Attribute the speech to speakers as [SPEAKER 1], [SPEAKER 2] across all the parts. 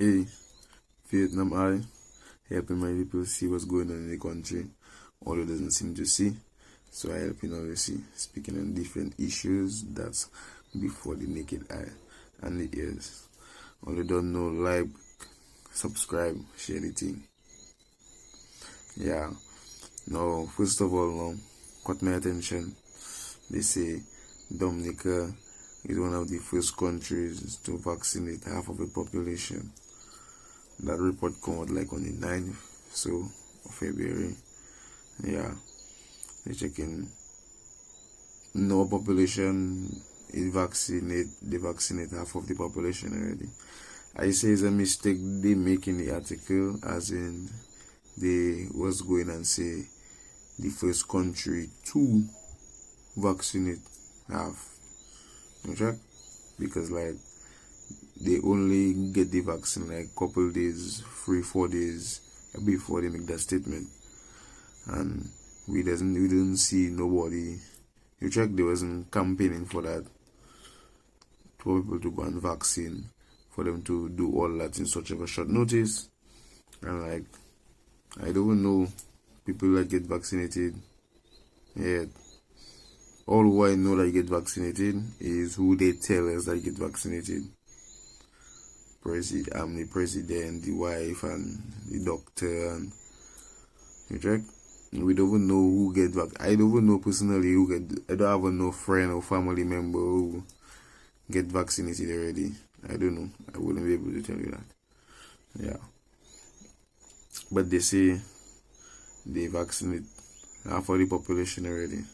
[SPEAKER 1] Hey, Vietnam I helping my people see what's going on in the country, although doesn't seem to see. So I helping obviously speaking on different issues that's before the naked eye and the ears. Although don't know, like, subscribe, share the thing. Yeah. Now, first of all, caught my attention. They say Dominica is one of the first countries to vaccinate half of the population. That report came out like on the 9th of February. Yeah, they're checking. No population is they vaccinate half of the population already. I say it's a mistake they make in the article, as in they was going and say the first country to vaccinate half. You check? Because like they only get the vaccine like couple days, 3-4 days before they make that statement, and we didn't see nobody. You check, there wasn't campaigning for that, for people to go and vaccine, for them to do all that in such of a short notice. And like, I don't even know people that get vaccinated yet. All who I know that get vaccinated is who they tell us that get vaccinated. The president, the wife, and the doctor, and you check. We don't even know who get vaccinated. I don't even know personally who get. I don't have no friend or family member who get vaccinated already. I don't know. I wouldn't be able to tell you that. Yeah. But they say they vaccinate half of the population already.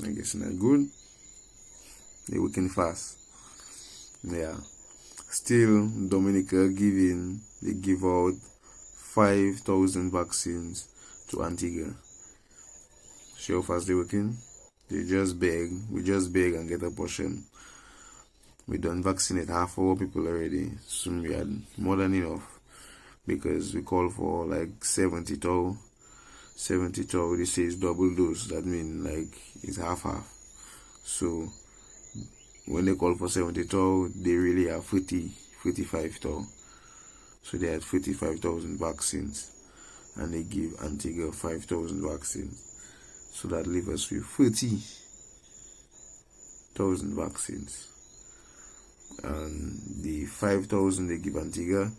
[SPEAKER 1] I guess not good. They working fast. Yeah. Still, Dominica they give out 5,000 vaccines to Antigua. See how fast they working? We just beg and get a portion. We done vaccinate half of our people already. Soon we had more than enough, because we call for like 70,000. 70,000, they say it's double dose. That means like it's half. So when they call for 70,000, they really have 45,000. So they had 45,000 vaccines, and they give Antigua 5,000 vaccines. So that leaves us with 30,000 vaccines. And the 5,000 they give Antigua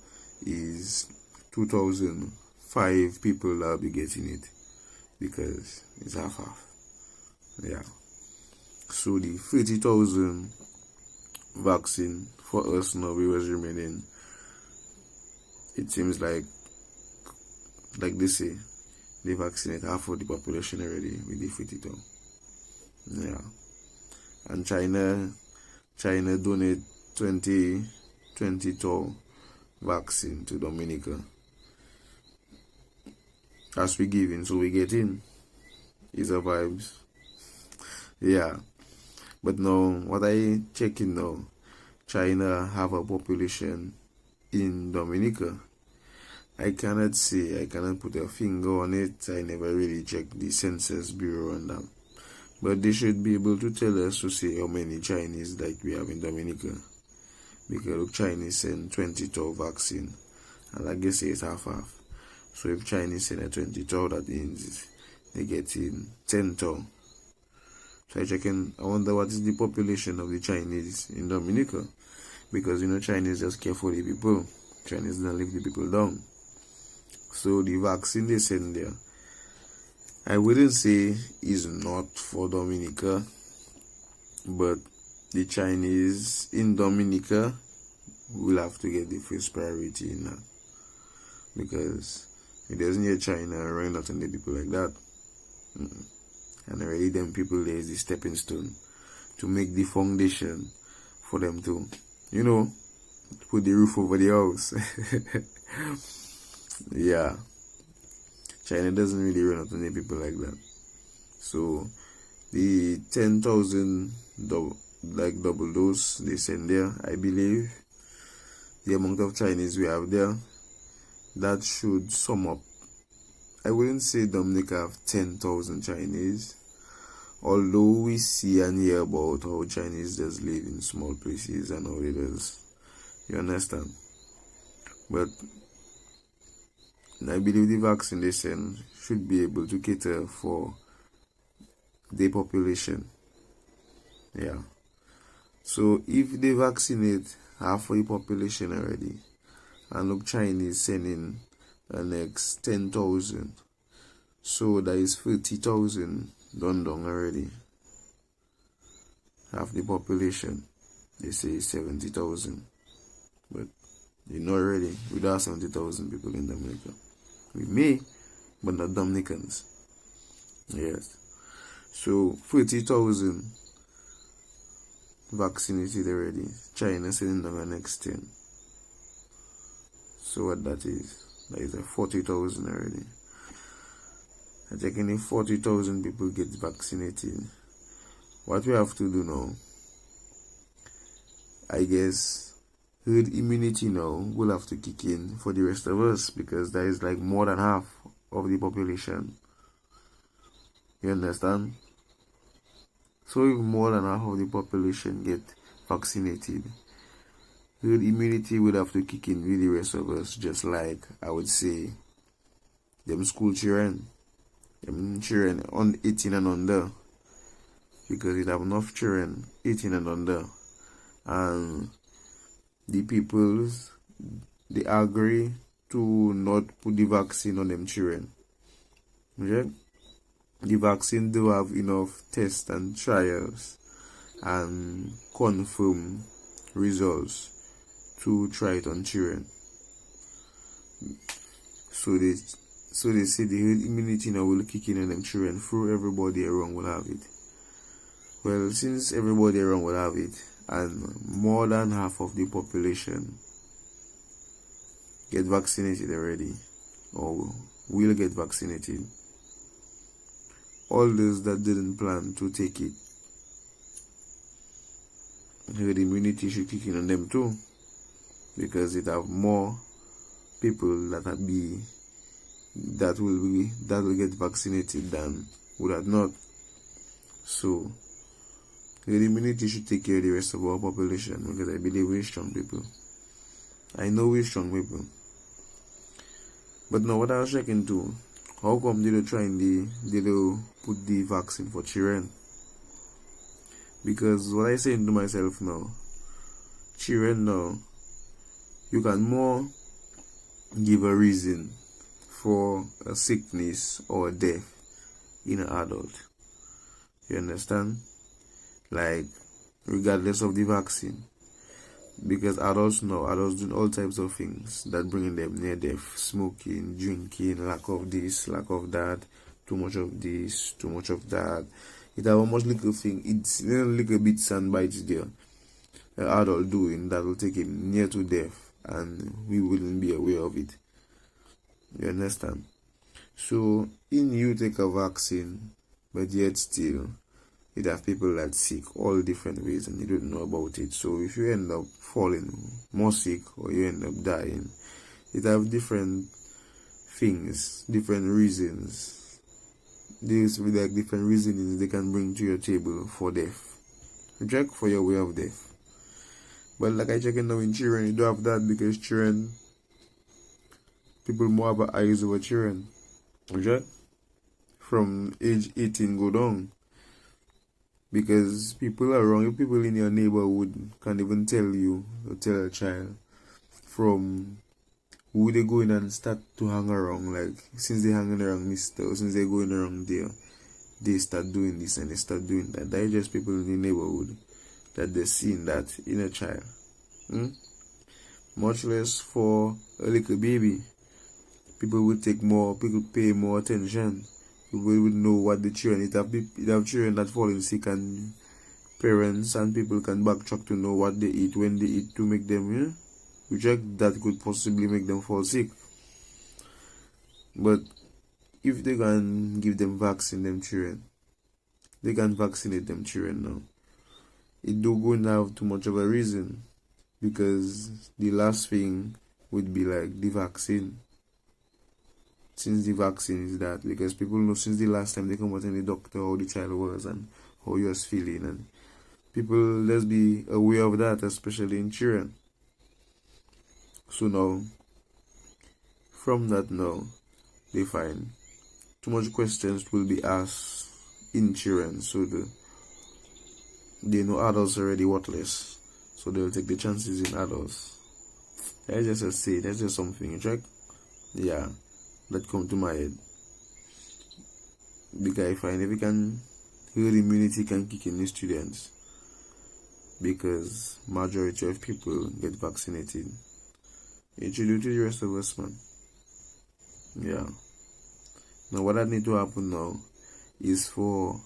[SPEAKER 1] is 2,005 people that will be getting it, because it's half. Yeah. So the 30,000 vaccine for us now, we was remaining. It seems like they say, they vaccinate half of the population already with the 30,000. Yeah. And China donate 20,000 vaccine to Dominica. As we giving, so we get in. Is a vibes. Yeah. But now, what I checking now, China have a population in Dominica. I cannot put a finger on it. I never really checked the Census Bureau on that. But they should be able to tell us to say how many Chinese like we have in Dominica. Because look, Chinese send 20,000 vaccine, and I guess it's half. So if Chinese send a 20,000, that means they get in 10,000. So I wonder what is the population of the Chinese in Dominica, because Chinese just care for the people. Chinese don't leave the people down. So the vaccine they send there, I wouldn't say is not for Dominica, but the Chinese in Dominica will have to get the first priority in that, because it doesn't need China running out on the people like that. And already them people there is the stepping stone to make the foundation for them to, put the roof over the house. Yeah. China doesn't really run out on the people like that. So the 10,000 double dose they send there, I believe the amount of Chinese we have there, that should sum up. I wouldn't say Dominica have 10,000 Chinese, Although we see and hear about how Chinese does live in small places and how it does, you understand? But I believe the vaccination should be able to cater for the population. Yeah. So if they vaccinate half of the population already, and look, Chinese sending the next 10,000, so that is 30,000 done already. Half the population, they say 70,000, but you know already we don't have 70,000 people in Dominica. We may, but not Dominicans. Yes. So 30,000 vaccinated already. China sending down the next 10. So what that is a 40,000 already. I think if 40,000 people get vaccinated, what we have to do now, I guess herd immunity now will have to kick in for the rest of us, because that is like more than half of the population. You understand? So if more than half of the population get vaccinated, herd immunity will have to kick in with the rest of us, just like I would say them school children. Them children on 18 and under, because it have enough children 18 and under, and the peoples, they agree to not put the vaccine on them children. Okay? The vaccine do have enough tests and trials and confirm results to try it on children. So they say the herd immunity now will kick in on them children through everybody around will have it. Well, since everybody around will have it, and more than half of the population get vaccinated already, or will get vaccinated, all those that didn't plan to take it, herd immunity should kick in on them too, because it have more people that will get vaccinated than would have not. So herd immunity should take care of the rest of our population, because I believe we're strong people. I know we're strong people. But now what I was checking too, how come they don't put the vaccine for children? Because what I saying to myself now, children now, you can more give a reason for a sickness or a death in an adult. You understand? Like, regardless of the vaccine. Because adults doing all types of things that bring them near death. Smoking, drinking, lack of this, lack of that, too much of this, too much of that. It have a much little thing. It's a little bit sound bites there. An adult doing that will take him near to death, and we wouldn't be aware of it. You understand? So, in you take a vaccine, but yet still, it have people that sick all different ways and you don't know about it. So if you end up falling more sick or you end up dying, it have different things, different reasons. These with like different reasonings they can bring to your table for death. Check for your way of death. But like I check now in children, you don't have that, because children, people more have eyes over children. Okay? From age 18 go down. Because people around, people in your neighborhood can't even tell you or tell a child from who they go in and start to hang around. Like, since they hanging around Mr. or since they going around there, they start doing this and they start doing that. That is just people in the neighborhood that they seen that in a child. Much less for a little baby. People would pay more attention. People would know what the children, it have children that falling sick, and parents and people can backtrack to know what they eat, when they eat, to make them, which that could possibly make them fall sick. But if they can give them vaccine, them children, they can vaccinate them children now. It do go and have too much of a reason, because the last thing would be like the vaccine. since the vaccine is that, because people know since the last time they come out in the doctor how the child was and how you was feeling, and people, let's be aware of that, especially in children. So now, from that now, they find too much questions will be asked in children, so they know adults are already worthless, so they'll take the chances in adults. That's just a say, that's just something, you check? Yeah, that come to my head. Because I find if we can, herd immunity can kick in the students, because majority of people get vaccinated. It should do to the rest of us, man. Yeah. Now what that need to happen now is for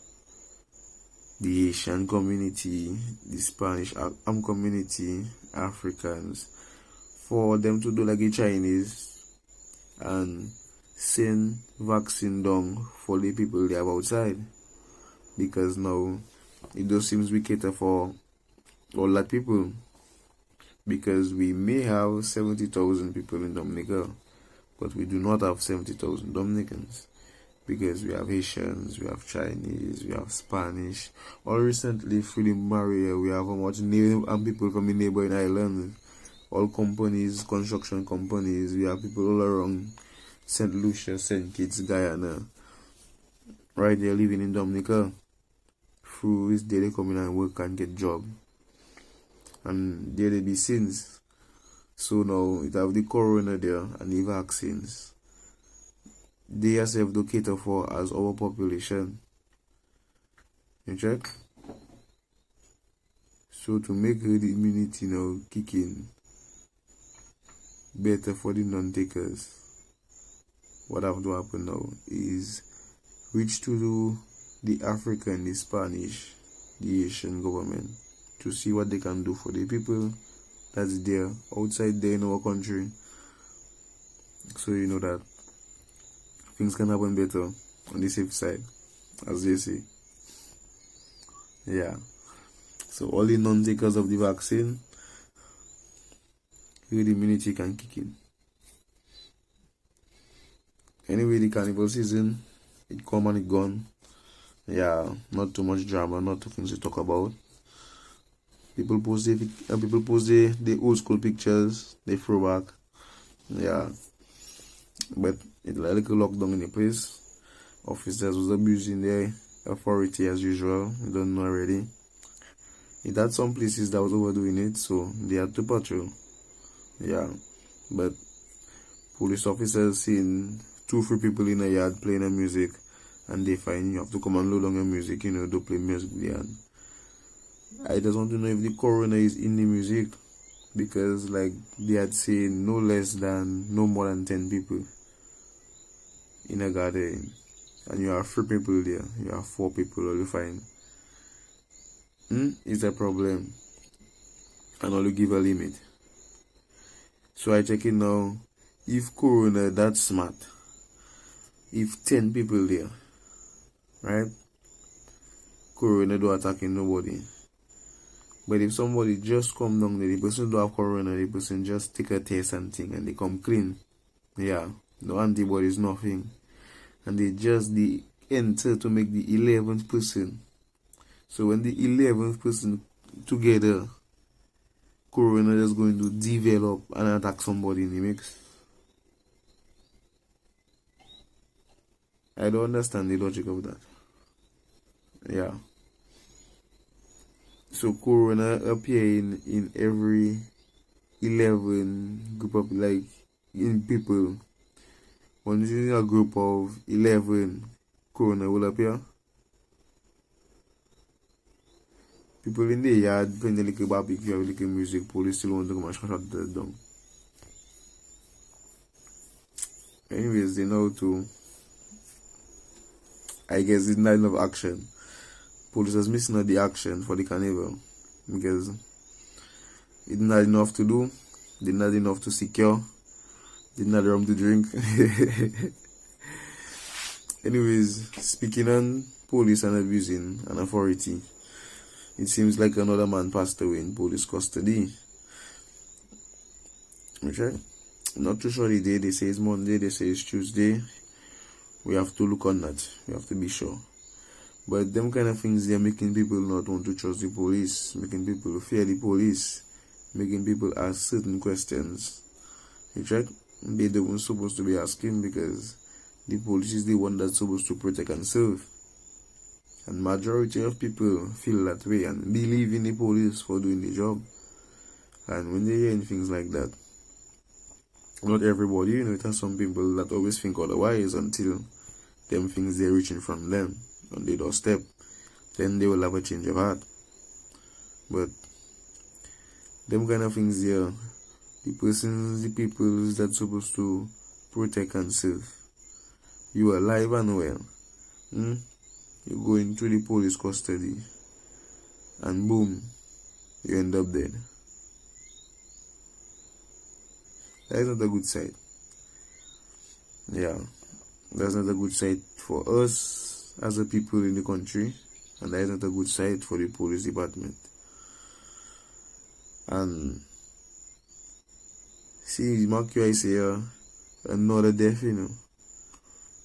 [SPEAKER 1] the Asian community, the Spanish community, Africans, for them to do like the Chinese and send vaccine down for the people they have outside, because now it does seems we cater for all that people, because we may have 70,000 people in Dominica, but we do not have 70,000 Dominicans, because we have Haitians, we have Chinese, we have Spanish. All recently through the barrier, we have much native and people from the neighboring islands. All companies, construction companies, we have people all around St. Lucia, St. Kitts, Guyana, right there living in Dominica. Through this day they come in and work and get job, and there they be since. So now it have the corona there and the vaccines. They yourself do cater for as our population. You check? So to make herd immunity now kick in better for the non-takers, what have to happen now is reach to the African, the Spanish, the Asian government to see what they can do for the people that's there outside there in our country, so you know that things can happen better on the safe side, as they say. Yeah. So all the non-takers of the vaccine, herd immunity can kick in. Anyway, the carnival season, it come and it gone. Yeah, not too much drama, not too things to talk about. People post the old school pictures, they throw back. Yeah. But it's like a little lockdown in the place. Officers was abusing their authority as usual. You don't know already. It had some places that was overdoing it, so they had to patrol. Yeah. But police officers seen 2-3 people in a yard playing a music, and they find you have to come and load on your music, don't play music there. And I just want to know if the corona is in the music, because like they had seen no more than 10 people in a garden, and you have 3 people there, you have 4 people, all you find. It's a problem, and all you give a limit. So I check it now, if corona that smart, if 10 people there, right, corona do attacking nobody. But if somebody just come down there, the person don't have corona, the person just take a test and thing, and they come clean. Yeah, no antibodies, nothing. And they enter to make the 11th person. So when the 11th person together, corona is going to develop and attack somebody in the mix. I don't understand the logic of that. Yeah. So corona appear in every 11 group of in people. When you see a group of 11, corona will appear. People in the yard playing a little barbecue, a little music, police still want to come and shut that down. Anyways, they know to, I guess it's not enough action. Police is missing out the action for the carnival, because it's not enough to do, it's not enough to secure, it's not rum to drink. Anyways, speaking on police and abusing an authority, it seems like another man passed away in police custody. Okay? Not too sure the day, they say it's Monday, they say it's Tuesday. We have to look on that. We have to be sure. But them kind of things, they're making people not want to trust the police, making people fear the police, making people ask certain questions. You check? They don't supposed to be asking, because the police is the one that's supposed to protect and serve. And majority of people feel that way and believe in the police for doing the job. And when they hear things like that, not everybody, it has some people that always think otherwise until them things they're reaching from them on the doorstep. Then they will have a change of heart. But them kind of things there, the people that's supposed to protect and serve, you are alive and well. You go into the police custody and boom, you end up dead. That is not a good sight. Yeah, that's not a good sight for us as a people in the country, and that is not a good sight for the police department. And see, mark you, I say another death, This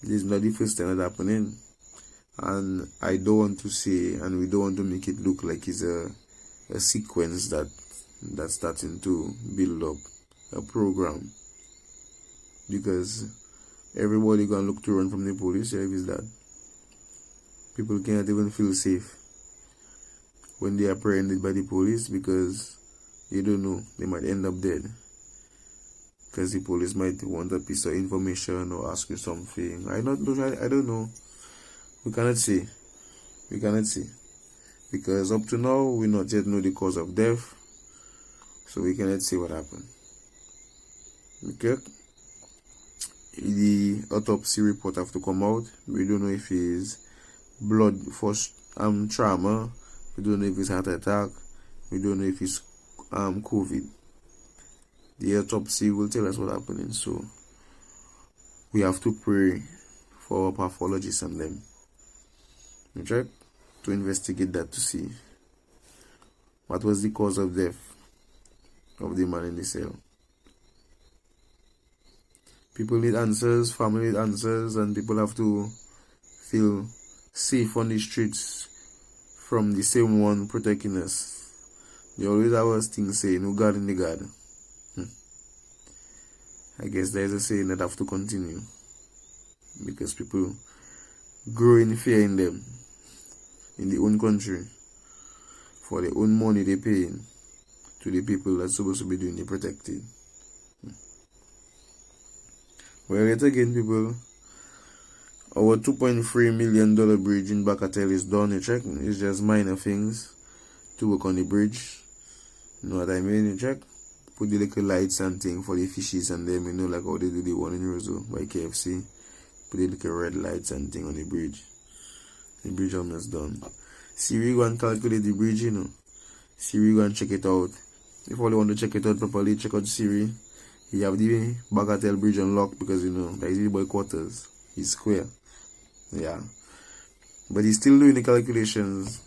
[SPEAKER 1] is not the first time that happening. And I don't want to say, and we don't want to make it look like it's a sequence that's starting to build up a program, because everybody gonna look to run from the police. If it's that, people cannot even feel safe when they are apprehended by the police, because you don't know, they might end up dead, because the police might want a piece of information or ask you something. I don't know. We cannot say, because up to now we not yet know the cause of death, so we cannot say what happened. Okay, the autopsy report have to come out. We don't know if it's blood force trauma. We don't know if it's heart attack. We don't know if it's COVID. The autopsy will tell us what happened. So we have to pray for pathologists and them, okay, to investigate that, to see what was the cause of death of the man in the cell. People need answers, family need answers, and people have to feel safe on the streets from the same one protecting us. They always have a thing saying, "No God in the garden." I guess there is a saying that have to continue, because people grow in fear in them, in their own country, for their own money they paying to the people that's supposed to be doing the protecting. Well, yet again, people, our $2.3 million bridge in Bacatel is done. You check, it's just minor things to work on the bridge. You know what I mean? You check, put the little lights and thing for the fishes and them, like how they do the one in Roseau by KFC. Put the little red lights and thing on the bridge. The bridge almost done. Siri go and calculate the bridge, Siri go and check it out. If all you want to check it out properly, check out Siri. You have the Bagatelle Bridge unlocked, because that is the boy quarters. He's square. Yeah. But he's still doing the calculations.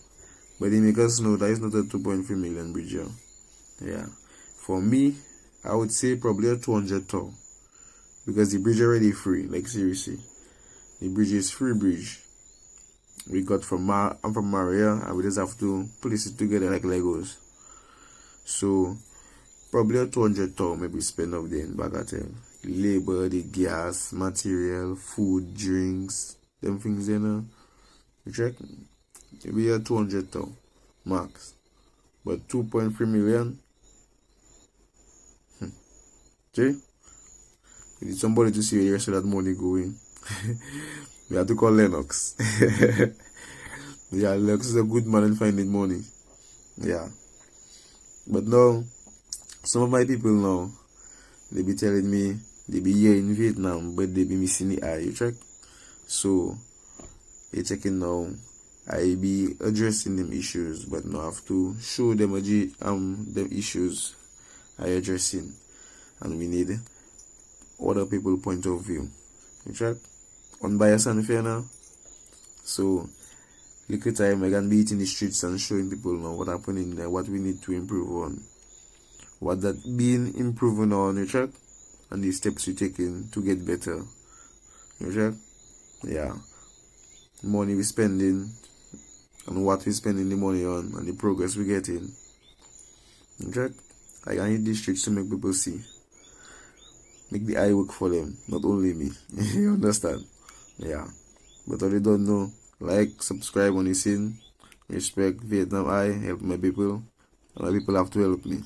[SPEAKER 1] But he make us know that it's not a 2.3 million bridge. Yeah. For me, I would say probably a 200 tall. Because the bridge already free. Like seriously. The bridge is free bridge. We got I'm from Maria, and we just have to place it together like Legos. So probably a 200 ton maybe spend up there in Bagatelle. Labor, the gas, material, food, drinks, them things, You check? Maybe a 200 ton max. But 2.3 million. See? We need somebody to see where the rest of that money going. We have to call Lennox. Yeah, Lennox is a good man in finding money. Yeah. But now, some of my people now, they be telling me they be here in Vietnam, but they be missing the eye, you check? So, they checking now. I be addressing them issues, but now I have to show them them issues I addressing, and we need other people point of view. You check? Unbiased and fair now. So, little time I can be in the streets and showing people now what happening there, what we need to improve on, what that being improving on, you check, and the steps we taking to get better. You check? Yeah, money we spending and what we spending the money on and the progress we getting. Okay? Like I need these tricks to make people see. Make the eye work for them, not only me. You understand? Yeah. But all you don't know, like, subscribe on the scene, respect Vietnam eye, help my people. And my people have to help me.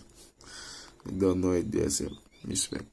[SPEAKER 1] You don't know it yourself. Respect.